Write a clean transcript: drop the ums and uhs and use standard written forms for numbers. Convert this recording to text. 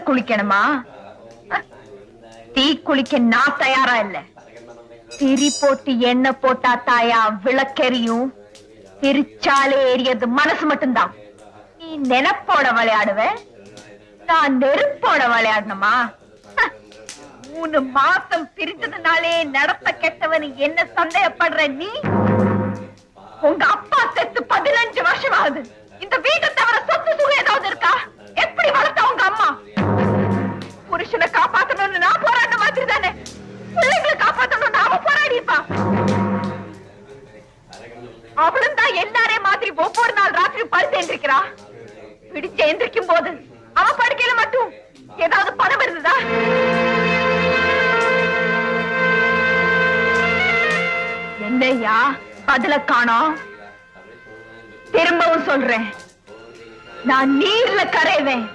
குளிக்கணுமா? தீ குளிக்க நான் தயாரா இல்ல. திரி போட்டு எண்ணெய் போட்டா தாயா விளக்கெரியும்? திருச்சாலே எரியது மனசு மட்டும்தான். நீ நெனப்போட விளையாடுவ, நான் நெருப்போட விளையாடணுமா? 3 மாசம் பிரிஞ்சதுனாலே நடத்த கெட்டவனு என்ன சந்தேகப்படுற நீ? உங்க அப்பா செத்து 15 வருஷம் ஆகுது. இந்த வீட்டை தவிர சொத்து சுகம் ஏதாவது இருக்கா? எப்படி வளர்த்த உங்க அம்மா? புருஷனை காப்பாத்தணும்னு நான் போராட்ட மாதிரி தானே பிள்ளைங்களை காப்பாத்தணும் நாம போராடி இருப்பா. அவளும் தான் எல்லாரையும் மாதிரி ஒவ்வொரு நாள் ராத்திரி படுத்து எந்திரிக்கிறா. பிடிச்சு எந்திரிக்கும் போது அவ படுக்கையில மட்டும் ஏதாவது பணம் இருந்ததா? என்னையா பதில காணோம்? திரும்பவும் சொல்றேன், நான் நீர்ல கரைவேன்.